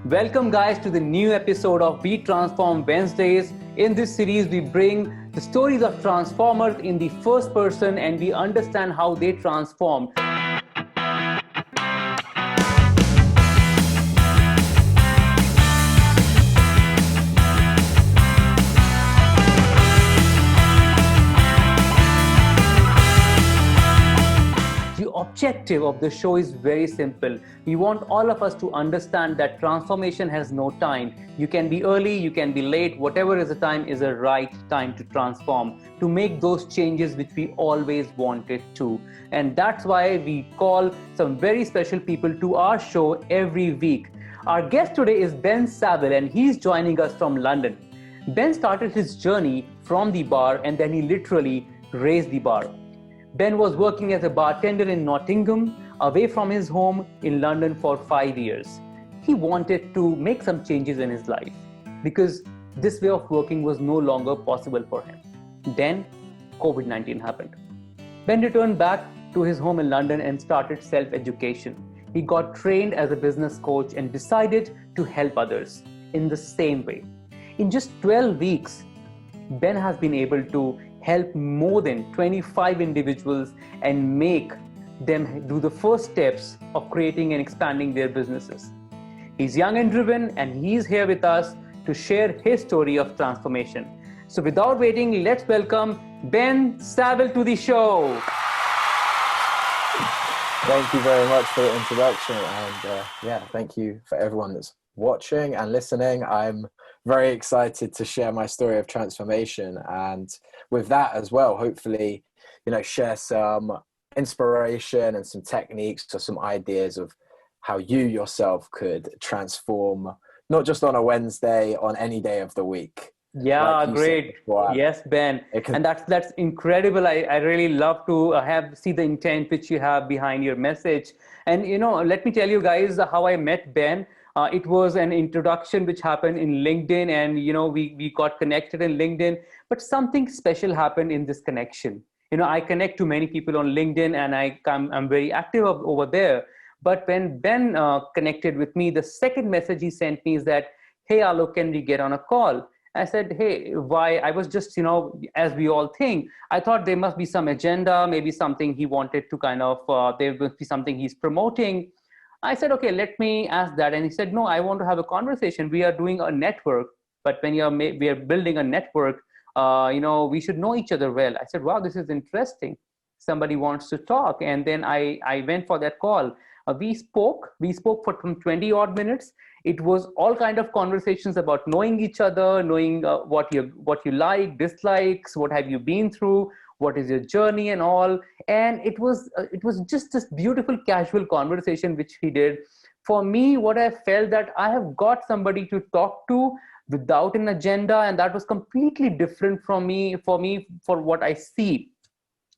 Welcome guys to the new episode of WeTransForm Wednesdays. In this series, we bring the stories of transformers in the first person and we understand how they transformed. The objective of the show is very simple. We want all of us to understand that transformation has no time. You can be early, you can be late, whatever is the time is a right time to transform, to make those changes which we always wanted to. And that's why we call some very special people to our show every week. Our guest today is Ben Saville and he's joining us from London. Ben started his journey from the bar and then he literally raised the bar. Ben was working as a bartender in Nottingham, away from his home in London for 5 years. He wanted to make some changes in his life because this way of working was no longer possible for him. Then COVID-19 happened. Ben returned back to his home in London and started self-education. He got trained as a business coach and decided to help others in the same way. In just 12 weeks, Ben has been able to help more than 25 individuals and make them do the first steps of creating and expanding their businesses. He's young and driven, and he's here with us to share his story of transformation. So without waiting, let's welcome Ben Saville to the show. Thank you very much for the introduction. And thank you for everyone that's watching and listening. I'm very excited to share my story of transformation, and with that as well, hopefully, share some inspiration and some techniques or some ideas of how you yourself could transform, not just on a Wednesday, on any day of the week. Yeah, great. Yes, Ben. And that's incredible. I really love to see the intent which you have behind your message. And, let me tell you guys how I met Ben. It was an introduction which happened in LinkedIn, and we got connected in LinkedIn, but something special happened in this connection. I connect to many people on LinkedIn and I'm very active over there. But when Ben connected with me, the second message he sent me is that, hey, Alok, can we get on a call? I said, hey, why? I was just, as we all think, I thought there must be some agenda, maybe something he wanted to there must be something he's promoting. I said, okay, let me ask that. And he said, no, I want to have a conversation. We are doing a network, but when we are building a network, we should know each other well. I said, wow, this is interesting. Somebody wants to talk. And then I went for that call. We spoke for some 20 odd minutes. It was all kind of conversations about knowing each other, knowing what you like, dislikes, what have you been through, what is your journey and all. And it was just this beautiful casual conversation which he did. For me, what I felt that I have got somebody to talk to without an agenda, and that was completely different for what I see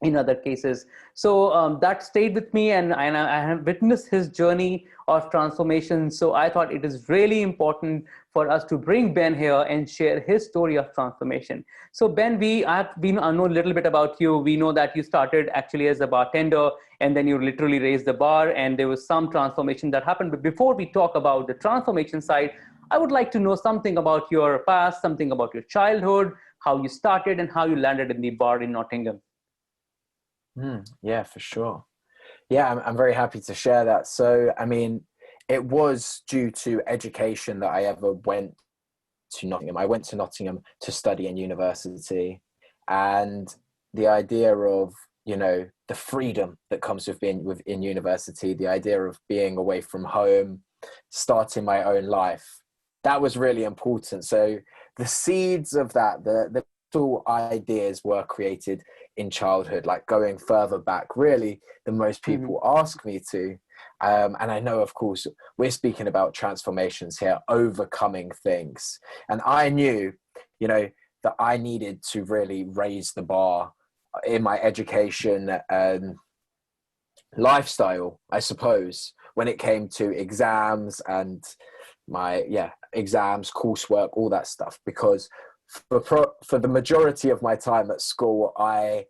in other cases. So that stayed with me, and I have witnessed his journey of transformation. So I thought it is really important for us to bring Ben here and share his story of transformation. So Ben, I know a little bit about you. We know that you started actually as a bartender, and then you literally raised the bar, and there was some transformation that happened. But before we talk about the transformation side, I would like to know something about your past, something about your childhood, how you started and how you landed in the bar in Nottingham. Yeah, for sure. Yeah, I'm very happy to share that. So, it was due to education that I ever went to Nottingham. I went to Nottingham to study in university, and the idea of, the freedom that comes with being within university, the idea of being away from home, starting my own life, that was really important. So the seeds of that, the little ideas were created in childhood, like going further back, really, than most people ask me to. And I know, of course, we're speaking about transformations here, overcoming things. And I knew, that I needed to really raise the bar in my education and lifestyle, I suppose, when it came to exams and exams, coursework, all that stuff. Because for the majority of my time at school, I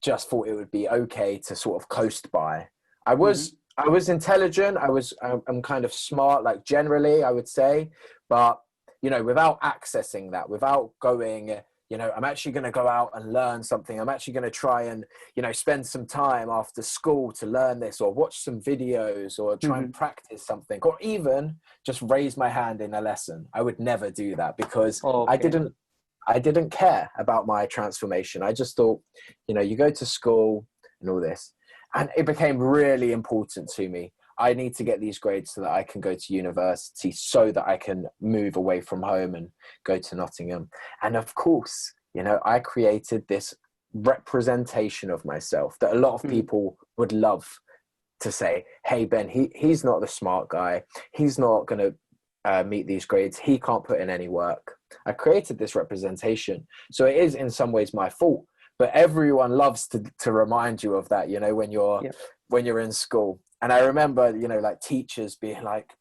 just thought it would be okay to sort of coast by. I was I was intelligent. I'm kind of smart, like generally, I would say, but without accessing that, without going, I'm actually going to go out and learn something. I'm actually going to try and, spend some time after school to learn this, or watch some videos, or try and practice something, or even just raise my hand in a lesson. I would never do that because I didn't care about my transformation. I just thought, you go to school and all this. And it became really important to me. I need to get these grades so that I can go to university, so that I can move away from home and go to Nottingham. And of course, I created this representation of myself that a lot of people would love to say, hey, Ben, he's not the smart guy. He's not going to meet these grades. He can't put in any work. I created this representation. So it is in some ways my fault. But everyone loves to remind you of that, when you're in school. And I remember, like teachers being like,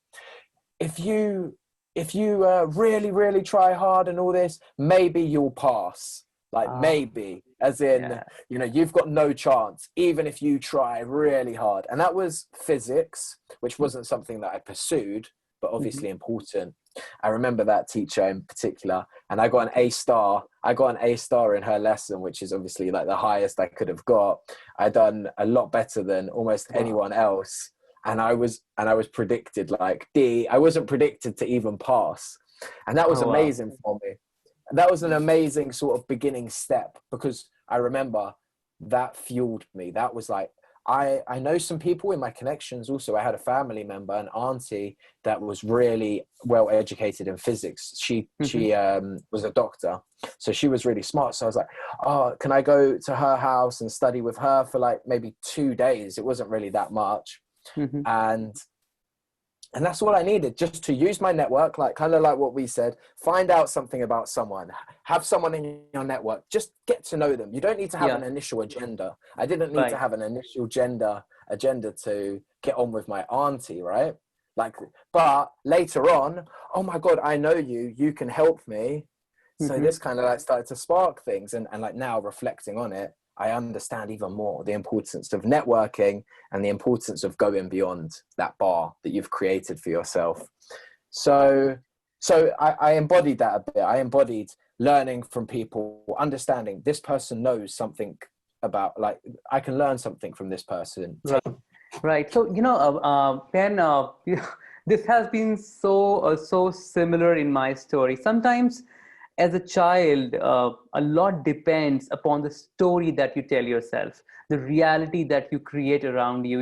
if you really, really try hard and all this, maybe you'll pass. Like maybe, as in, you've got no chance, even if you try really hard. And that was physics, which wasn't something that I pursued, but obviously important. I remember that teacher in particular, and I got an A star. I got an A star in her lesson, which is obviously like the highest I could have got. I'd done a lot better than almost anyone else. And I was predicted like D. I wasn't predicted to even pass. And that was amazing for me. That was an amazing sort of beginning step, because I remember that fueled me. That was like, I know some people in my connections also. I had a family member, an auntie, that was really well educated in physics. She was a doctor, so she was really smart. So I was like, oh, can I go to her house and study with her for like maybe 2 days? It wasn't really that much. And that's all I needed, just to use my network, like kind of like what we said, find out something about someone, have someone in your network, just get to know them. You don't need to have an initial agenda. I didn't need to have an initial agenda to get on with my auntie, right? Like, but later on, oh my God, I know you can help me. So this kind of like started to spark things. And like now reflecting on it, I understand even more the importance of networking and the importance of going beyond that bar that you've created for yourself. So I embodied that a bit. I embodied learning from people, understanding this person knows something about, like, I can learn something from this person. Right. So, Ben, this has been so similar in my story. Sometimes as a child, a lot depends upon the story that you tell yourself, the reality that you create around you.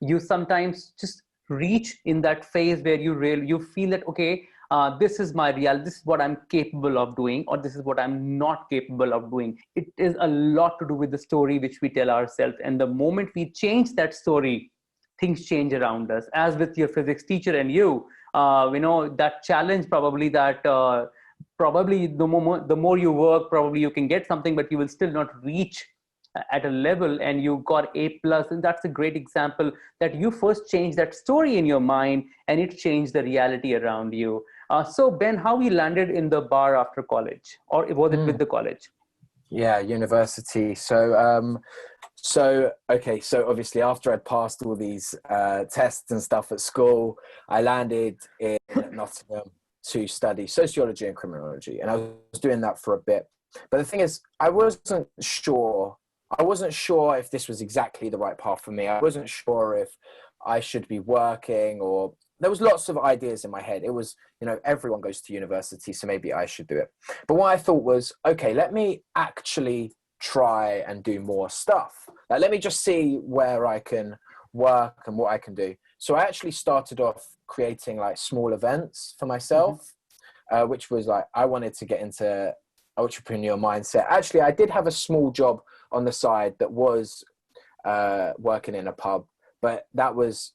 You sometimes just reach in that phase where you feel that, okay, this is my reality, this is what I'm capable of doing, or this is what I'm not capable of doing. It is a lot to do with the story which we tell ourselves. And the moment we change that story, things change around us. As with your physics teacher and you, that challenge probably that, probably the more you work, probably you can get something, but you will still not reach at a level, and you got A+. And that's a great example that you first changed that story in your mind and it changed the reality around you. So Ben, how you landed in the bar after college, or was it with the college? Yeah, university. So obviously after I'd passed all these tests and stuff at school, I landed in Nottingham to study sociology and criminology. And I was doing that for a bit. But the thing is, I wasn't sure if this was exactly the right path for me. I wasn't sure if I should be working, or there was lots of ideas in my head. It was, everyone goes to university, so maybe I should do it. But what I thought was, okay, let me actually try and do more stuff. Like, let me just see where I can work and what I can do. So I actually started off creating like small events for myself, which was like, I wanted to get into entrepreneur mindset. Actually, I did have a small job on the side that was working in a pub, but that was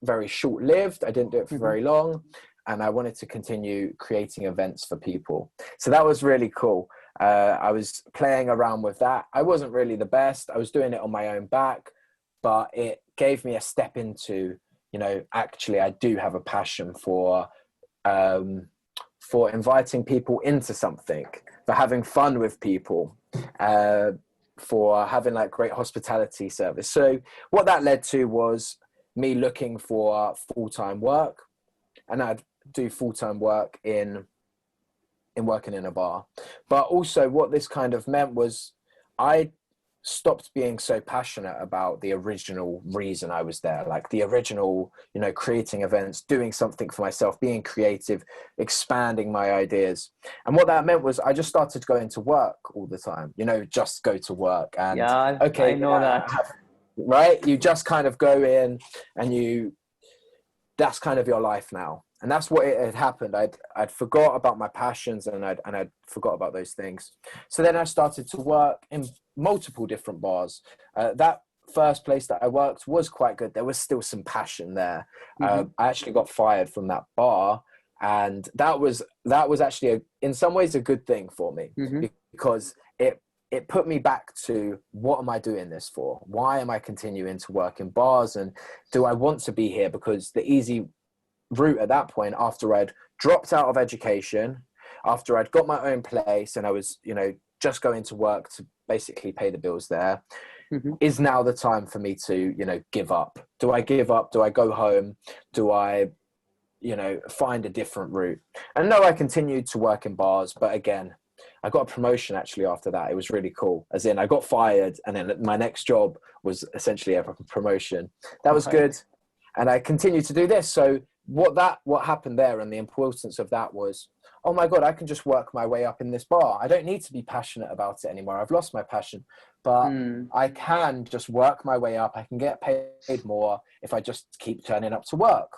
very short-lived. I didn't do it for very long, and I wanted to continue creating events for people. So that was really cool. I was playing around with that. I wasn't really the best. I was doing it on my own back, but it gave me a step into, actually I do have a passion for inviting people into something, for having fun with people, for having like great hospitality service. So what that led to was me looking for full-time work, and I'd do full-time work in working in a bar. But also what this kind of meant was I stopped being so passionate about the original reason I was there, like the original, you know, creating events, doing something for myself, being creative, expanding my ideas. And what that meant was I just started going to work all the time, you know, just go to work. And Yeah, okay, I know that. Right? You just kind of go in and that's kind of your life now. And that's what it had happened. I'd forgot about my passions, and I'd forgot about those things. So then I started to work in multiple different bars. That first place that I worked was quite good. There was still some passion there. I actually got fired from that bar, and that was actually in some ways a good thing for me, because it put me back to, what am I doing this for? Why am I continuing to work in bars? And do I want to be here? Because the easy route at that point, after I'd dropped out of education, after I'd got my own place and I was, you know, just going to work to basically pay the bills there, is now the time for me to, you know, give up. Do I give up? Do I go home? Do I, you know, find a different route? And no, I continued to work in bars, but again, I got a promotion actually after that. It was really cool. As in, I got fired, and then my next job was essentially a promotion. That was good. And I continued to do this. So what happened there, and the importance of that was, oh my God, I can just work my way up in this bar. I don't need to be passionate about it anymore. I've lost my passion, but I can just work my way up. I can get paid more if I just keep turning up to work.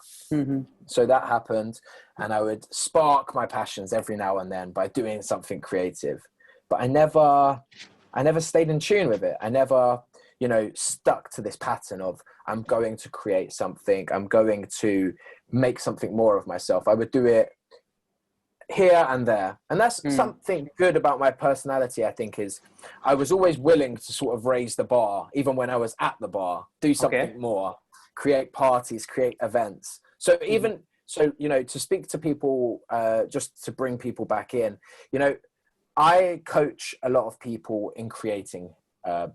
So that happened, and I would spark my passions every now and then by doing something creative. But I never stayed in tune with it. I never, you know, stuck to this pattern of, I'm going to create something. I'm going to make something more of myself. I would do it here and there. And that's something good about my personality, I think, is I was always willing to sort of raise the bar, even when I was at the bar, do something more, create parties, create events. So even, so, you know, to speak to people, just to bring people back in, you know, I coach a lot of people in creating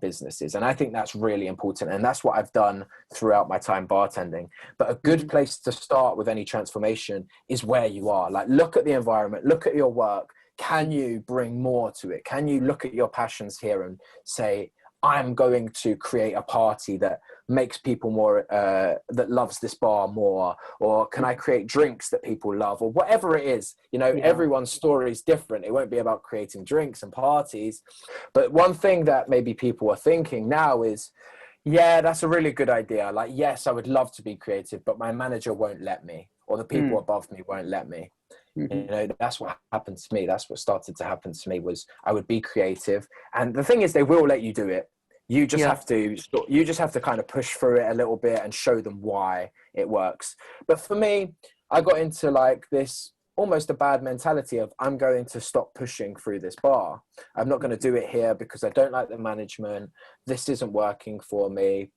businesses, and I think that's really important, and that's what I've done throughout my time bartending. But a good place to start with any transformation is where you are. Like, look at the environment, look at your work. Can you bring more to it? Can you look at your passions here and say, I'm going to create a party that makes people more, that loves this bar more? Or can I create drinks that people love? Or whatever it is, you know, everyone's story is different. It won't be about creating drinks and parties. But one thing that maybe people are thinking now is, yeah, that's a really good idea. Like, yes, I would love to be creative, but my manager won't let me, or the people above me won't let me. You know, that's what happened to me. That's what started to happen to me, was I would be creative. And the thing is, they will let you do it. You just have to kind of push through it a little bit and show them why it works. But for me, I got into like this, almost a bad mentality of, I'm going to stop pushing through this bar. I'm not going to do it here because I don't like the management. This isn't working for me.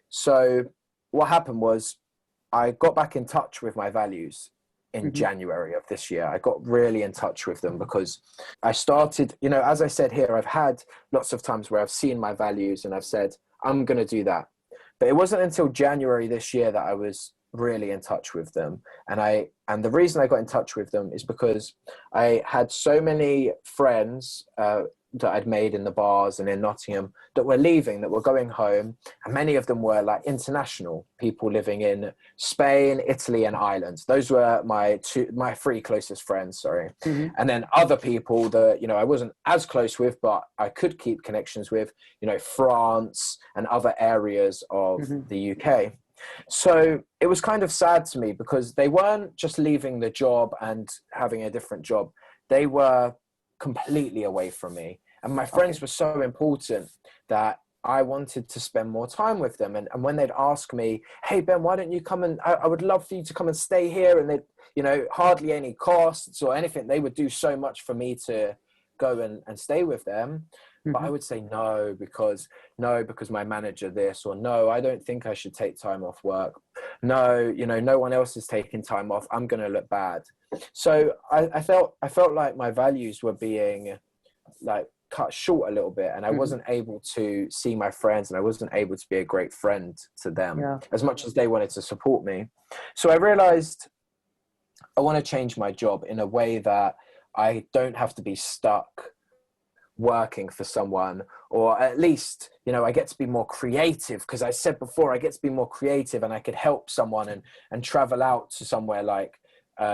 So what happened was, I got back in touch with my values in January of this year. I got really in touch with them because I started, you know, as I said here, I've had lots of times where I've seen my values and I've said, I'm going to do that. But it wasn't until January this year that I was really in touch with them. And the reason I got in touch with them is because I had so many friends that I'd made in the bars and in Nottingham that were leaving, that were going home. And many of them were like international people living in Spain, Italy, and Ireland. Those were my three closest friends, sorry. And then other people that, you know, I wasn't as close with, but I could keep connections with, you know, France and other areas of the UK. So it was kind of sad to me because they weren't just leaving the job and having a different job. They were completely away from me. And my friends were so important that I wanted to spend more time with them. And when they'd ask me, hey, Ben, why don't you come and I would love for you to come and stay here. And they, you know, hardly any costs or anything. They would do so much for me to go and stay with them. But I would say no, because my manager this, or no, I don't think I should take time off work. No, you know, no one else is taking time off. I'm going to look bad. So I felt like my values were being like cut short a little bit, and I wasn't able to see my friends, and I wasn't able to be a great friend to them as much as they wanted to support me. So I realized I want to change my job in a way that I don't have to be stuck working for someone, or at least, you know, I get to be more creative, because I said before, I get to be more creative, and I could help someone and travel out to somewhere like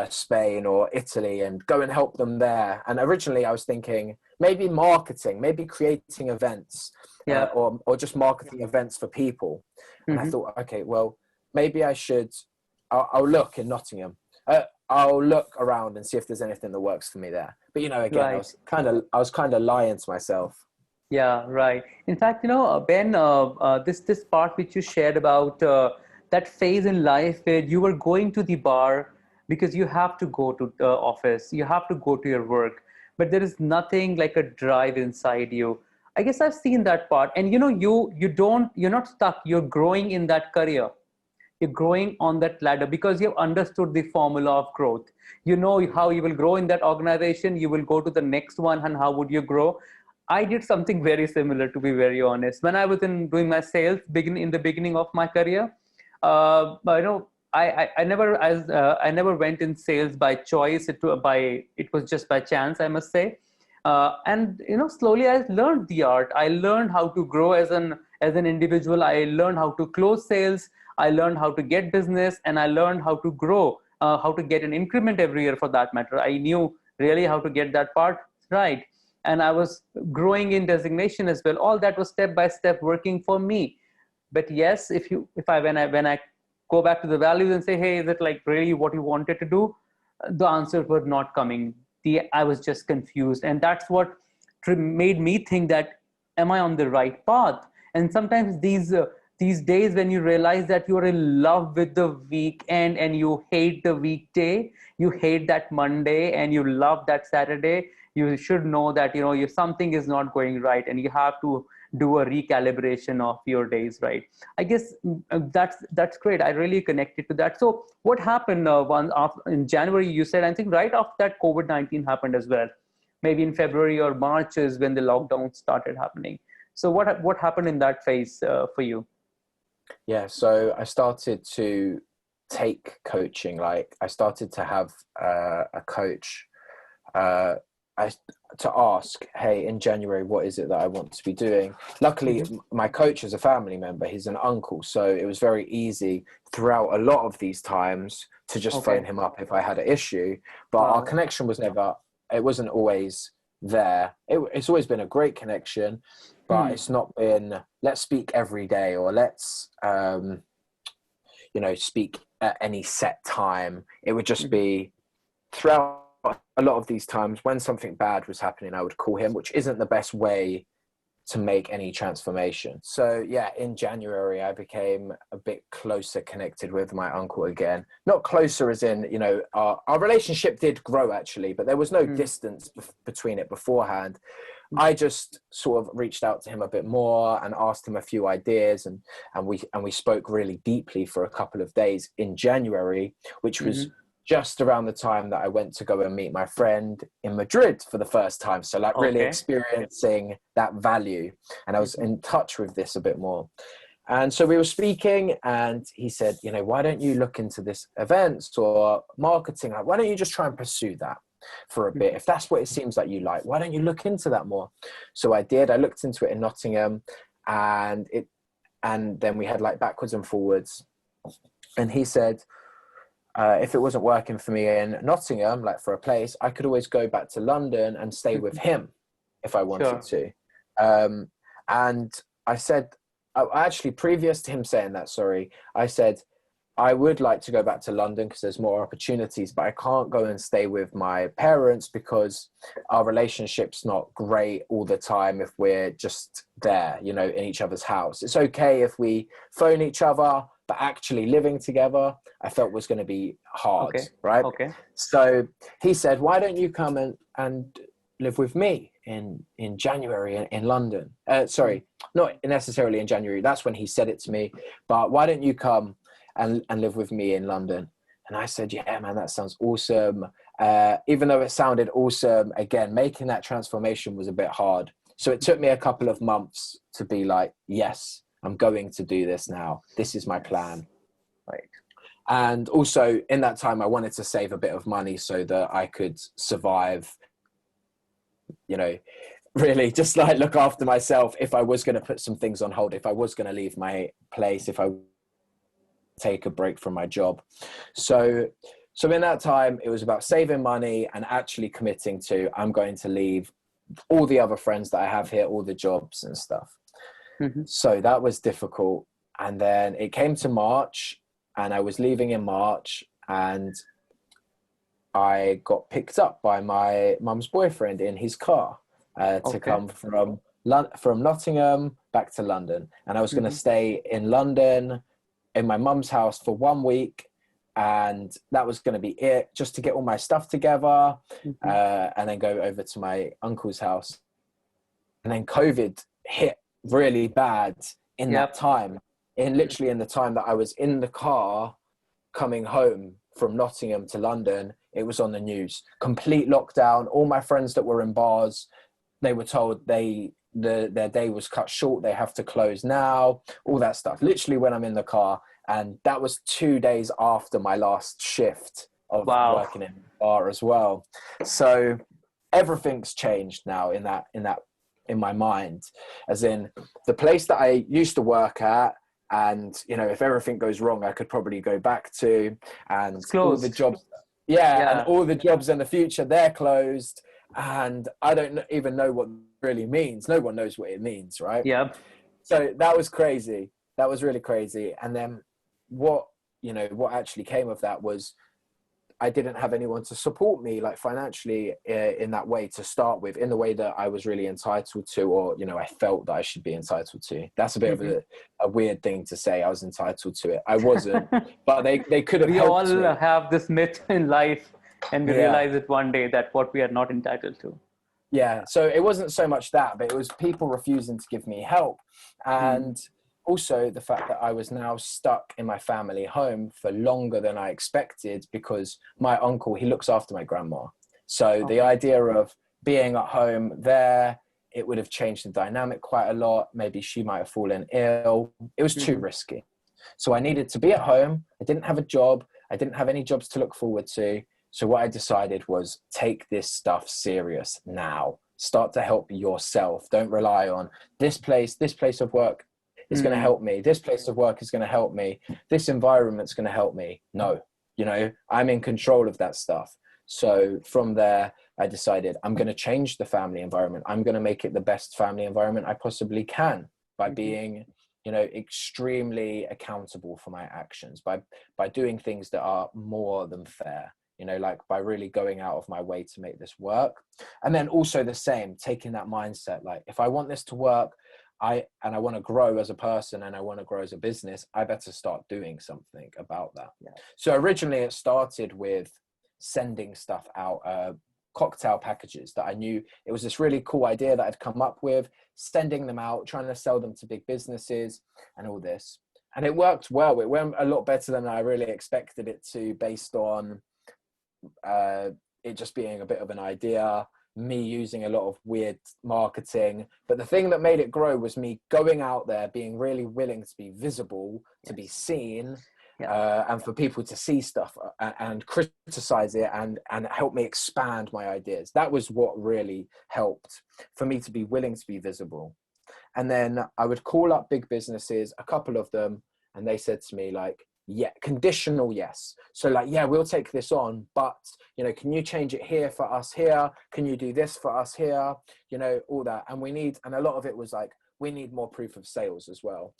Spain or Italy and go and help them there. And originally I was thinking maybe marketing, maybe creating events, or just marketing events for people. And I thought, okay, well, maybe I should, I'll look in Nottingham. I'll look around and see if there's anything that works for me there. But, you know, again, I was kind of lying to myself. Yeah, right. In fact, you know, Ben, this part which you shared about that phase in life where you were going to the bar because you have to go to the office, you have to go to your work, but there is nothing like a drive inside you. I guess I've seen that part. And you know, you're not stuck. You're growing in that career. You're growing on that ladder because you've understood the formula of growth. You know how you will grow in that organization. You will go to the next one, and how would you grow? I did something very similar, to be very honest. When I was doing my sales in the beginning of my career, you know, I never went in sales by choice. It was just by chance, I must say. And you know, slowly I learned the art. I learned how to grow as an individual. I learned how to close sales. I learned how to get business, and I learned how to grow, how to get an increment every year, for that matter. I knew really how to get that part right. And I was growing in designation as well. All that was step by step working for me. But yes, when I go back to the values and say, hey, is it like really what you wanted to do? The answers were not coming. I was just confused. And that's what made me think that, am I on the right path? And sometimes these days when you realize that you are in love with the weekend and you hate the weekday, you hate that Monday and you love that Saturday, you should know that, you know, something is not going right, and you have to do a recalibration of your days, right? I guess that's great. I really connected to that. So what happened in January, you said, I think right after that COVID-19 happened as well. Maybe in February or March is when the lockdown started happening. So what happened in that phase for you? Yeah, so I started to take coaching. Like, I started to have a coach to ask, hey, in January, what is it that I want to be doing? Luckily, my coach is a family member. He's an uncle. So it was very easy throughout a lot of these times to just phone him up if I had an issue. But our connection was it wasn't always there. It's always been a great connection, but it's not been, let's speak every day, or let's, you know, speak at any set time. It would just be throughout a lot of these times when something bad was happening, I would call him, which isn't the best way to make any transformation. So yeah, in January, I became a bit closer connected with my uncle again. Not closer as in, you know, our relationship did grow actually, but there was no distance between it beforehand. I just sort of reached out to him a bit more and asked him a few ideas, and we spoke really deeply for a couple of days in January, which was just around the time that I went to go and meet my friend in Madrid for the first time. So like really experiencing that value. And I was in touch with this a bit more. And so we were speaking, and he said, you know, why don't you look into this events or marketing? Like, why don't you just try and pursue that for a bit? If that's what it seems like you like, why don't you look into that more? So I did. I looked into it in Nottingham, and then we had like backwards and forwards. And he said, if it wasn't working for me in Nottingham, like for a place, I could always go back to London and stay with him if I wanted to. And I said, actually, previous to him saying that, I said, I would like to go back to London because there's more opportunities, but I can't go and stay with my parents because our relationship's not great all the time if we're just there, you know, in each other's house. It's okay if we phone each other, but actually living together, I felt was going to be hard, right? So he said, why don't you come and live with me in January in London? Sorry, not necessarily in January. That's when he said it to me. But why don't you come and live with me in London? And I said, yeah, man, that sounds awesome. Even though it sounded awesome, again, making that transformation was a bit hard. So it took me a couple of months to be like, yes, I'm going to do this now. This is my plan. Right. And also in that time, I wanted to save a bit of money so that I could survive, you know, really just like look after myself if I was going to put some things on hold, if I was going to leave my place, if I take a break from my job. So in that time, it was about saving money and actually committing to, I'm going to leave all the other friends that I have here, all the jobs and stuff. Mm-hmm. So that was difficult. And then it came to March, and I was leaving in March, and I got picked up by my mum's boyfriend in his car to come from Nottingham back to London. And I was going to stay in London in my mum's house for 1 week. And that was going to be it, just to get all my stuff together, and then go over to my uncle's house. And then COVID hit really bad in that time. Literally in the time that I was in the car coming home from Nottingham to London, it was on the news. Complete lockdown. All my friends that were in bars, they were told their day was cut short. They have to close now, all that stuff. Literally when I'm in the car. And that was 2 days after my last shift of working in the bar as well. So everything's changed now in my mind, as in the place that I used to work at. And, you know, if everything goes wrong, I could probably go back to, and all the jobs. And all the jobs in the future, they're closed. And I don't even know what it really means. No one knows what it means, right? Yeah. So that was crazy. That was really crazy. And then what actually came of that was I didn't have anyone to support me, like financially, in that way to start with, in the way that I was really entitled to, or, you know, I felt that I should be entitled to. That's a bit of a weird thing to say. I was entitled to it. I wasn't, but they could have helped me. We all have this myth in life, and we realize it one day that what we are not entitled to. Yeah. So it wasn't so much that, but it was people refusing to give me help. And also the fact that I was now stuck in my family home for longer than I expected, because my uncle, he looks after my grandma. So the idea of being at home there, it would have changed the dynamic quite a lot. Maybe she might have fallen ill. It was too risky. So I needed to be at home. I didn't have a job. I didn't have any jobs to look forward to. So what I decided was, take this stuff serious now. Start to help yourself. Don't rely on this place of work is going to help me. This place of work is going to help me. This environment's going to help me. No, you know, I'm in control of that stuff. So from there, I decided I'm going to change the family environment. I'm going to make it the best family environment I possibly can by being, you know, extremely accountable for my actions, by doing things that are more than fair, you know, like by really going out of my way to make this work. And then also the same, taking that mindset, like if I want this to work, I want to grow as a person and I want to grow as a business, I better start doing something about that. Yeah. So originally it started with sending stuff out, cocktail packages that I knew, it was this really cool idea that I'd come up with, sending them out, trying to sell them to big businesses and all this. And it worked well. It went a lot better than I really expected it to, based on it just being a bit of an idea, me using a lot of weird marketing. But the thing that made it grow was me going out there, being really willing to be visible, to be seen, and for people to see stuff and criticize it and help me expand my ideas. That was what really helped for me to be willing to be visible. And then I would call up big businesses, a couple of them, and they said to me like, yeah, conditional, yes. So like, yeah, we'll take this on, but, you know, can you change it here for us here? Can you do this for us here? You know, all that. And and a lot of it was like, we need more proof of sales as well.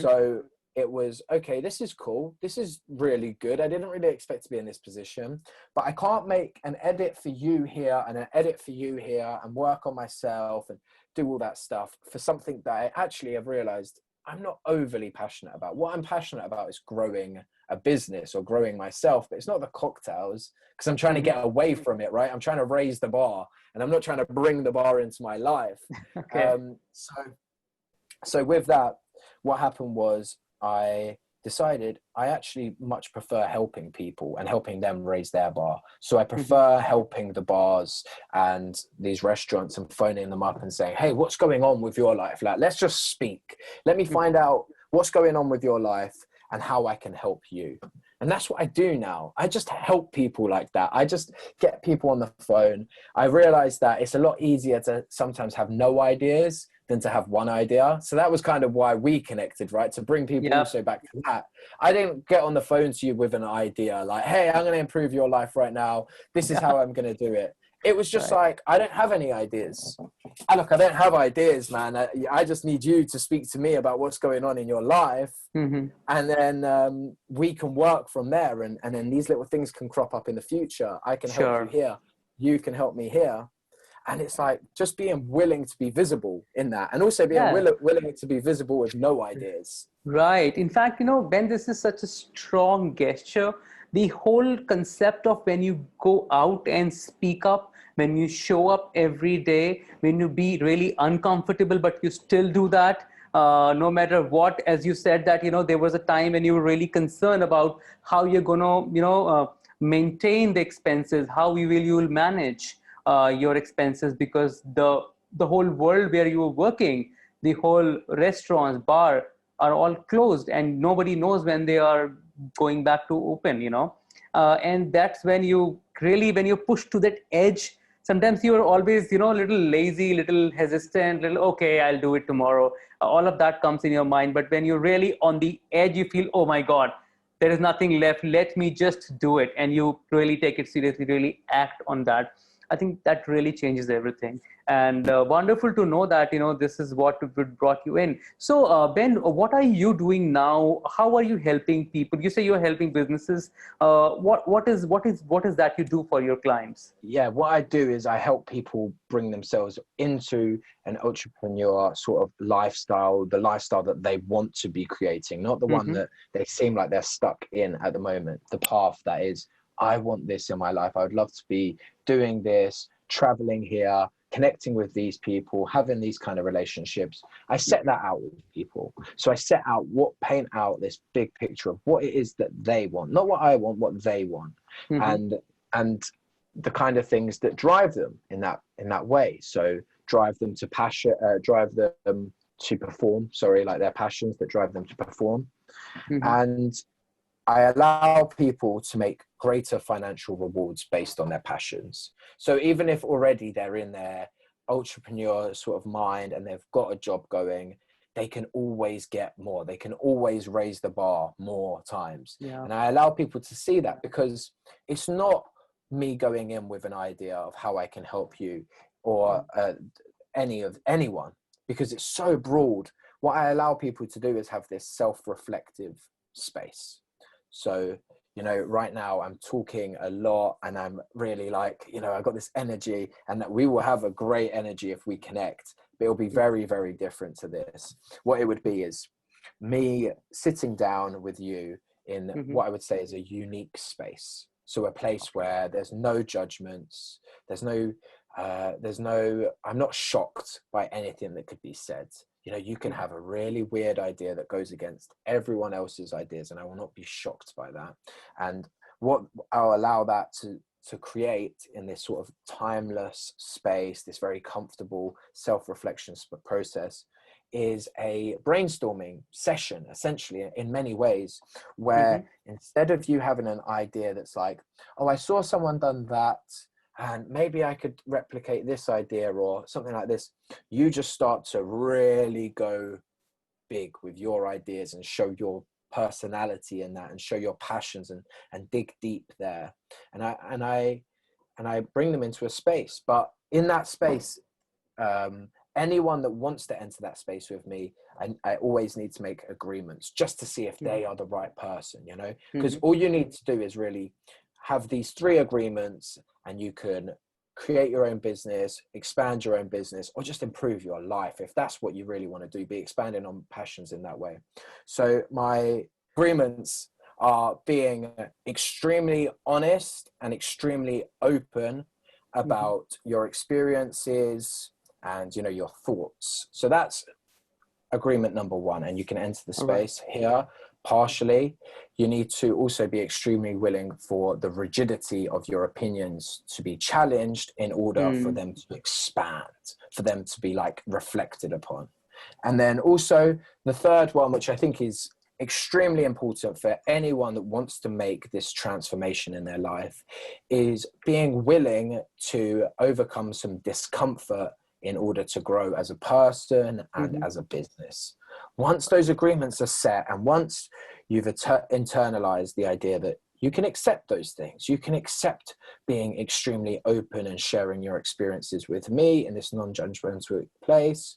So it was, okay, this is cool. This is really good. I didn't really expect to be in this position, but I can't make an edit for you here and an edit for you here and work on myself and do all that stuff for something that I actually have realized I'm not overly passionate about. What I'm passionate about is growing a business or growing myself, but it's not the cocktails, because I'm trying to get away from it, right? I'm trying to raise the bar and I'm not trying to bring the bar into my life. So with that, what happened was I decided I actually much prefer helping people and helping them raise their bar. So I prefer helping the bars and these restaurants and phoning them up and saying, hey, what's going on with your life? Like, let's just speak. Let me find out what's going on with your life and how I can help you. And that's what I do now. I just help people like that. I just get people on the phone. I realize that it's a lot easier to sometimes have no ideas than to have one idea. So that was kind of why we connected, right? To bring people also back to that. I didn't get on the phone to you with an idea like, hey, I'm going to improve your life right now. This is how I'm going to do it. It was just like, I don't have any ideas. Alok, I don't have ideas, man. I just need you to speak to me about what's going on in your life. And then we can work from there. And then these little things can crop up in the future. I can help you here. You can help me here. And it's like just being willing to be visible in that. And also being willing to be visible with no ideas. Right. In fact, Ben, this is such a strong gesture. The whole concept of when you go out and speak up, when you show up every day, when you be really uncomfortable, but you still do that, no matter what, as you said that, there was a time when you were really concerned about how you're going to, maintain the expenses, how you will manage your expenses, because the whole world where you were working, the whole restaurants, bar are all closed and nobody knows when they are going back to open, and that's when you really, when you push to that edge, sometimes you're always, little lazy, little hesitant, little, okay, I'll do it tomorrow. All of that comes in your mind. But when you're really on the edge, you feel, oh my God, there is nothing left. Let me just do it. And you really take it seriously, really act on that. I think that really changes everything. And wonderful to know that, this is what brought you in. So Ben, what are you doing now? How are you helping people? You say you're helping businesses. What is that you do for your clients? Yeah, what I do is I help people bring themselves into an entrepreneur sort of lifestyle, the lifestyle that they want to be creating, not the one that they seem like they're stuck in at the moment. The path that is, I want this in my life. I would love to be doing this, traveling here, connecting with these people, having these kind of relationships. I set that out with people. So I paint out this big picture of what it is that they want, not what I want, what they want, and the kind of things that drive them in that way. So drive them to passion, drive them to perform. Like their passions that drive them to perform, and I allow people to make greater financial rewards based on their passions. So even if already they're in their entrepreneur sort of mind and they've got a job going, they can always get more. They can always raise the bar more times. And I allow people to see that, because it's not me going in with an idea of how I can help you or anyone, because it's so broad. What I allow people to do is have this self-reflective space. So, right now I'm talking a lot and I'm really like, I've got this energy, and that we will have a great energy if we connect, but it'll be very, very different to this. What it would be is me sitting down with you in what I would say is a unique space. So a place where there's no judgments, I'm not shocked by anything that could be said. You can have a really weird idea that goes against everyone else's ideas, and I will not be shocked by that. And what I'll allow that to create in this sort of timeless space, this very comfortable self-reflection process, is a brainstorming session, essentially, in many ways, where instead of you having an idea that's like, oh, I saw someone done that, and maybe I could replicate this idea or something like this, you just start to really go big with your ideas and show your personality in that, and show your passions, and dig deep there. And I bring them into a space. But in that space, anyone that wants to enter that space with me, I always need to make agreements just to see if they are the right person, because all you need to do is really have these 3 agreements, and you can create your own business, expand your own business, or just improve your life. If that's what you really want to do, be expanding on passions in that way. So my agreements are being extremely honest and extremely open about your experiences and, your thoughts. So that's agreement number 1, and you can enter the space here. partially. You need to also be extremely willing for the rigidity of your opinions to be challenged in order for them to expand, for them to be like reflected upon. And then also the third one, which I think is extremely important for anyone that wants to make this transformation in their life, is being willing to overcome some discomfort in order to grow as a person and as a business. Once those agreements are set, and once you've internalized the idea that you can accept those things, you can accept being extremely open and sharing your experiences with me in this non-judgmental place,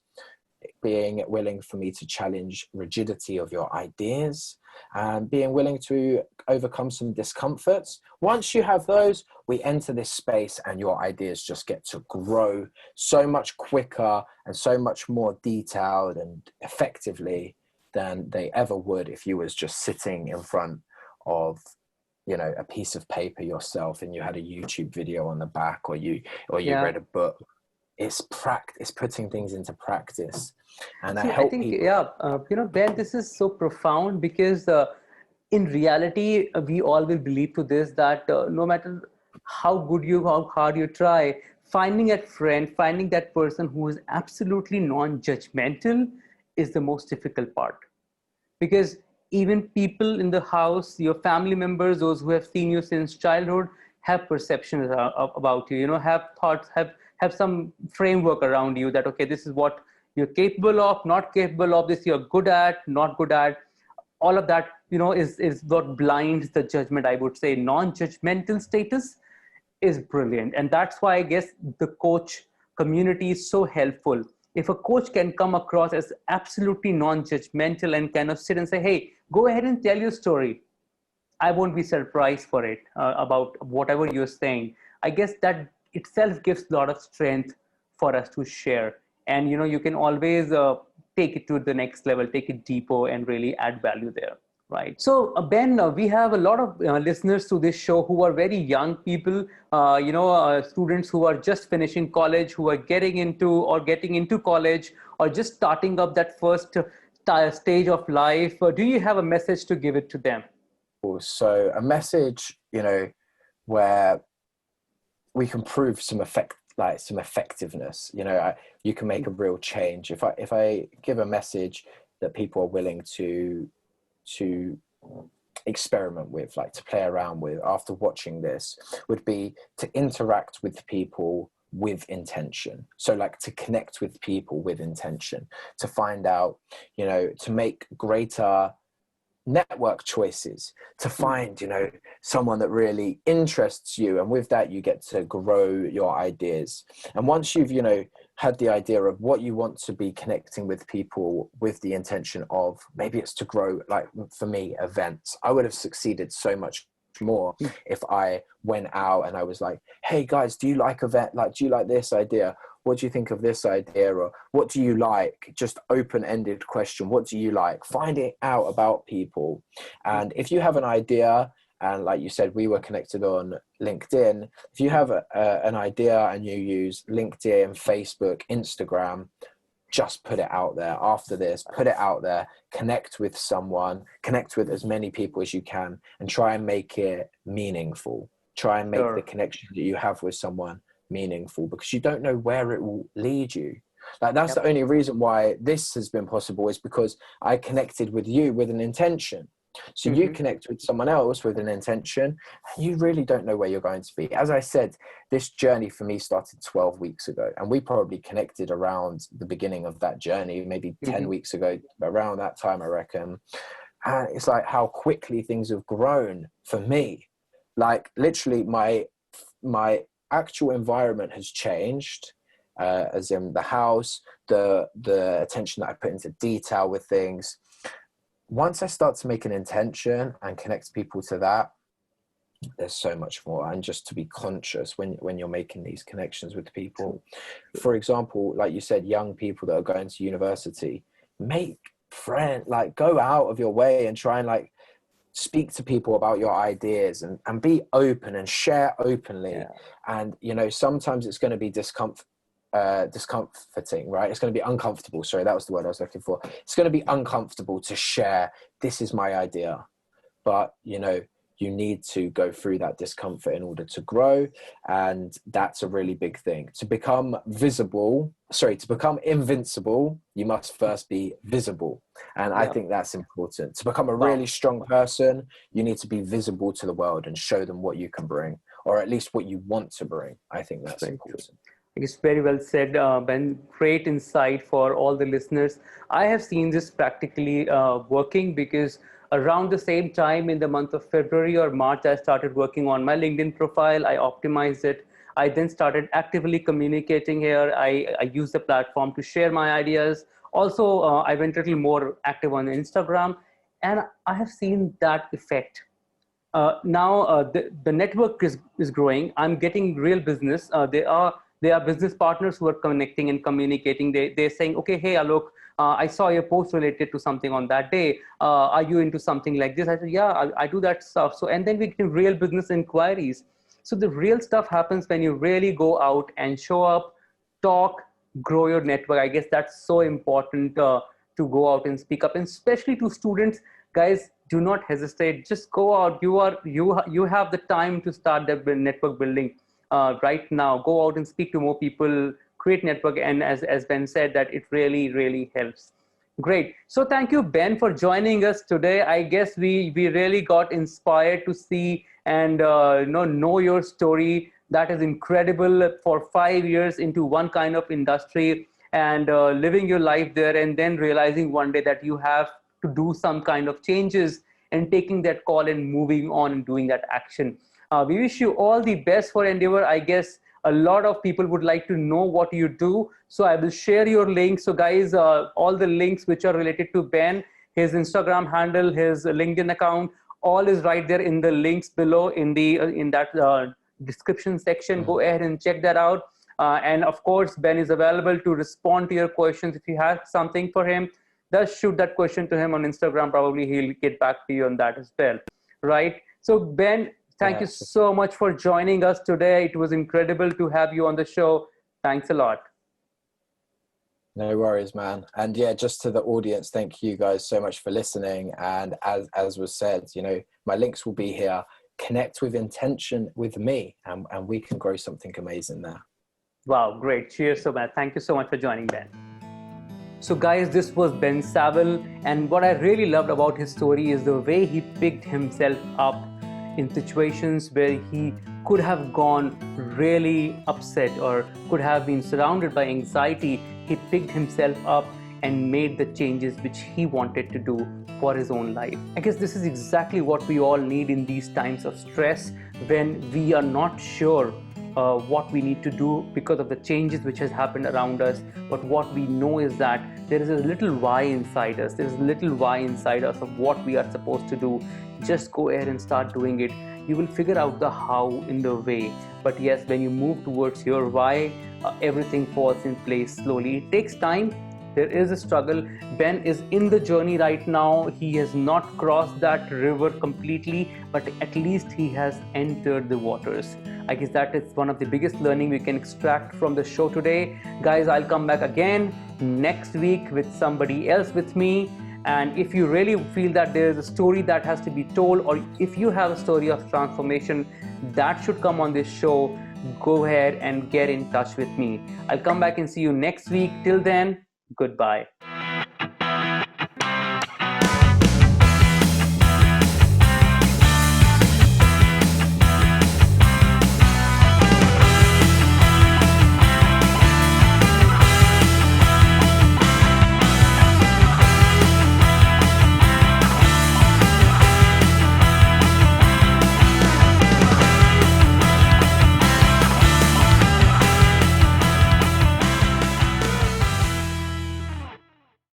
being willing for me to challenge rigidity of your ideas, and being willing to overcome some discomforts. Once you have those, we enter this space and your ideas just get to grow so much quicker and so much more detailed and effectively than they ever would if you was just sitting in front of, you know, a piece of paper yourself and you had a YouTube video on the back, or you read a book. It's putting things into practice. And I think, Ben, this is so profound, because in reality, we all will believe to this, that no matter how hard you try, finding that friend, finding that person who is absolutely non-judgmental is the most difficult part. Because even people in the house, your family members, those who have seen you since childhood, have perceptions about you, have thoughts, have some framework around you that, okay, this is what you're capable of, not capable of, this you're good at, not good at. All of that, is what blinds the judgment, I would say. Non-judgmental status is brilliant. And that's why I guess the coach community is so helpful. If a coach can come across as absolutely non-judgmental and kind of sit and say, hey, go ahead and tell your story, I won't be surprised for it, about whatever you're saying. I guess that itself gives a lot of strength for us to share. And, you can always take it to the next level, take it deeper, and really add value there. Right. So, Ben, we have a lot of listeners to this show who are very young people, students who are just finishing college, who are getting into college, or just starting up that first stage of life. Do you have a message to give it to them? So a message, where we can prove some effectiveness, you can make a real change. If I give a message that people are willing to experiment with, like to play around with after watching this, would be to interact with people with intention. So like to connect with people with intention, to find out, to make greater network choices, to find someone that really interests you, and with that you get to grow your ideas. And once you've had the idea of what you want to be connecting with people with the intention of, maybe it's to grow, like for me, events. I would have succeeded so much more if I went out and I was like, hey guys, do you like event, like do you like this idea, what do you think of this idea, or what do you like? Just open-ended question. What do you like? Finding out about people. And if you have an idea, and like you said, we were connected on LinkedIn, if you have an idea and you use LinkedIn, Facebook, Instagram, just put it out there. After this, put it out there, connect with someone, connect with as many people as you can, and try and make it meaningful. Try and make the connection that you have with someone meaningful, because you don't know where it will lead you. Like that's the only reason why this has been possible, is because I connected with you with an intention. So you connect with someone else with an intention, and you really don't know where you're going to be. As I said, this journey for me started 12 weeks ago, and we probably connected around the beginning of that journey, maybe 10 weeks ago, around that time, I reckon. And it's like how quickly things have grown for me. Like literally my actual environment has changed, as in the house, the attention that I put into detail with things. Once I start to make an intention and connect people to that, there's so much more. And just to be conscious when you're making these connections with people. For example, like you said, young people that are going to university, make friends, like go out of your way and try and like speak to people about your ideas, and be open and share openly. And sometimes it's going to be discomforting, right? It's going to be uncomfortable. Sorry, that was the word I was looking for. It's going to be uncomfortable to share, this is my idea. But, you know, you need to go through that discomfort in order to grow. And that's a really big thing. To become invincible, you must first be visible. And I think that's important. To become a really strong person, you need to be visible to the world and show them what you can bring, or at least what you want to bring. I think that's important. It's very well said, Ben. Great insight for all the listeners. I have seen this practically working, because around the same time in the month of February or March, I started working on my LinkedIn profile. I optimized it. I then started actively communicating here. I used the platform to share my ideas. Also, I went a little more active on Instagram, and I have seen that effect. Now the network is growing. I'm getting real business. There are business partners who are connecting and communicating. They're saying, okay, hey, Alok, I saw your post related to something on that day. Are you into something like this? I said, yeah, I do that stuff. So, and then we get real business inquiries. So the real stuff happens when you really go out and show up, talk, grow your network. I guess that's so important to go out and speak up, and especially to students. Guys, do not hesitate. Just go out. You have the time to start the network building right now. Go out and speak to more people, create network, and as Ben said, that it really helps. Great. So thank you, Ben, for joining us today. I guess we really got inspired to see and know your story. That is incredible. For 5 years into one kind of industry and living your life there, and then realizing one day that you have to do some kind of changes, and taking that call and moving on and doing that action. We wish you all the best for endeavor. I guess a lot of people would like to know what you do. So I will share your links. So guys, all the links which are related to Ben, his Instagram handle, his LinkedIn account, all is right there in the links below in that description section. Go ahead and check that out. And of course, Ben is available to respond to your questions. If you have something for him, just shoot that question to him on Instagram. Probably he'll get back to you on that as well. Right? So Ben, thank you so much for joining us today. It was incredible to have you on the show. Thanks a lot. No worries, man. And yeah, just to the audience, thank you guys so much for listening. And as was said, you know, my links will be here. Connect with intention with me, and we can grow something amazing there. Wow, great. Cheers so much. Thank you so much for joining, Ben. So guys, this was Ben Saville, and what I really loved about his story is the way he picked himself up in situations where he could have gone really upset or could have been surrounded by anxiety. He picked himself up and made the changes which he wanted to do for his own life. I guess this is exactly what we all need in these times of stress, when we are not sure what we need to do because of the changes which has happened around us. But what we know is that there is a little why inside us. There is a little why inside us of what we are supposed to do. Just go ahead and start doing it. You will figure out the how in the way. But yes, when you move towards your why, everything falls in place slowly. It takes time. There is a struggle. Ben is in the journey right now. He has not crossed that river completely, but at least he has entered the waters. I guess that is one of the biggest learning we can extract from the show today. Guys, I'll come back again next week with somebody else with me. And if you really feel that there is a story that has to be told, or if you have a story of transformation that should come on this show, go ahead and get in touch with me. I'll come back and see you next week. Till then, goodbye.